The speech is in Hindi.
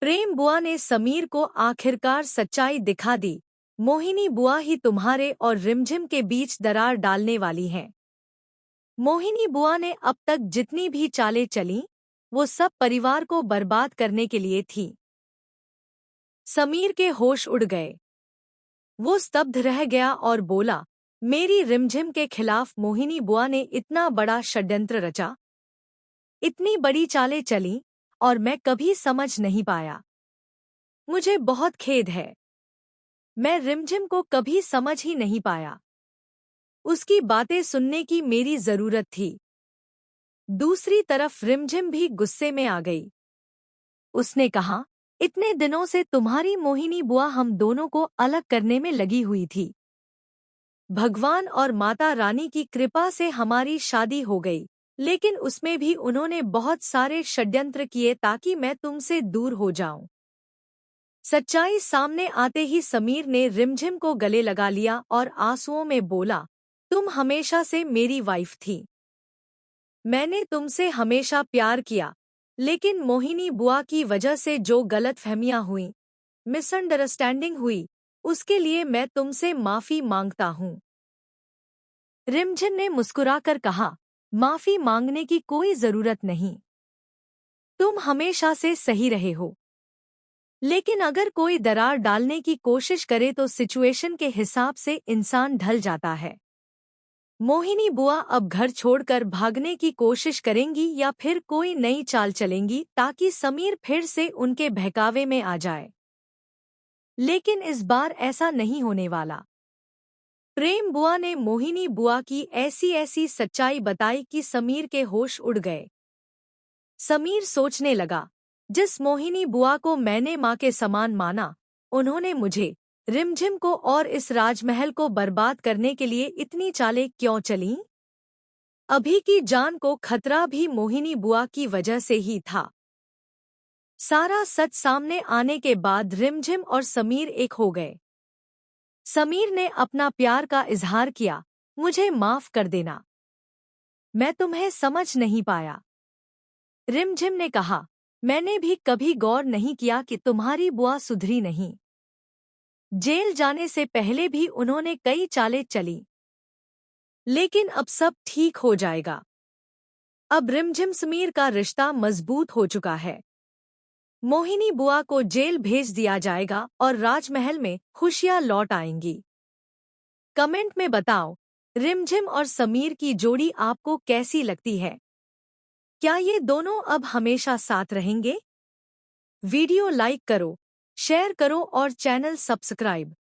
प्रेम बुआ ने समीर को आखिरकार सच्चाई दिखा दी। मोहिनी बुआ ही तुम्हारे और रिमझिम के बीच दरार डालने वाली हैं। मोहिनी बुआ ने अब तक जितनी भी चालें चलीं, वो सब परिवार को बर्बाद करने के लिए थी। समीर के होश उड़ गए। वो स्तब्ध रह गया और बोला, मेरी रिमझिम के खिलाफ मोहिनी बुआ ने इतना बड़ा षड्यंत्र रचा, इतनी बड़ी चालें चलीं, और मैं कभी समझ नहीं पाया। मुझे बहुत खेद है। मैं रिमझिम को कभी समझ ही नहीं पाया। उसकी बातें सुनने की मेरी जरूरत थी। दूसरी तरफ रिमझिम भी गुस्से में आ गई। उसने कहा, इतने दिनों से तुम्हारी मोहिनी बुआ हम दोनों को अलग करने में लगी हुई थी। भगवान और माता रानी की कृपा से हमारी शादी हो गई, लेकिन उसमें भी उन्होंने बहुत सारे षड्यंत्र किए ताकि मैं तुमसे दूर हो जाऊं। सच्चाई सामने आते ही समीर ने रिमझिम को गले लगा लिया और आंसुओं में बोला, तुम हमेशा से मेरी वाइफ थी। मैंने तुमसे हमेशा प्यार किया, लेकिन मोहिनी बुआ की वजह से जो गलतफहमियां हुईं, मिसअंडरस्टैंडिंग हुई, उसके लिए मैं तुमसे माफी मांगता हूँ। रिमझिम ने मुस्कुराकर कहा, माफी मांगने की कोई जरूरत नहीं। तुम हमेशा से सही रहे हो। लेकिन अगर कोई दरार डालने की कोशिश करे तो सिचुएशन के हिसाब से इंसान ढल जाता है। मोहिनी बुआ अब घर छोड़कर भागने की कोशिश करेंगी या फिर कोई नई चाल चलेंगी ताकि समीर फिर से उनके बहकावे में आ जाए। लेकिन इस बार ऐसा नहीं होने वाला। प्रेम बुआ ने मोहिनी बुआ की ऐसी ऐसी सच्चाई बताई कि समीर के होश उड़ गए। समीर सोचने लगा, जिस मोहिनी बुआ को मैंने माँ के समान माना, उन्होंने मुझे, रिमझिम को और इस राजमहल को बर्बाद करने के लिए इतनी चालें क्यों चलीं? अभी की जान को खतरा भी मोहिनी बुआ की वजह से ही था। सारा सच सामने आने के बाद रिमझिम और समीर एक हो गए। समीर ने अपना प्यार का इजहार किया, मुझे माफ कर देना। मैं तुम्हें समझ नहीं पाया। रिमझिम ने कहा, मैंने भी कभी गौर नहीं किया कि तुम्हारी बुआ सुधरी नहीं। जेल जाने से पहले भी उन्होंने कई चालें चली। लेकिन अब सब ठीक हो जाएगा। अब रिमझिम समीर का रिश्ता मजबूत हो चुका है। मोहिनी बुआ को जेल भेज दिया जाएगा और राजमहल में खुशियां लौट आएंगी। कमेंट में बताओ, रिमझिम और समीर की जोड़ी आपको कैसी लगती है? क्या ये दोनों अब हमेशा साथ रहेंगे? वीडियो लाइक करो, शेयर करो और चैनल सब्सक्राइब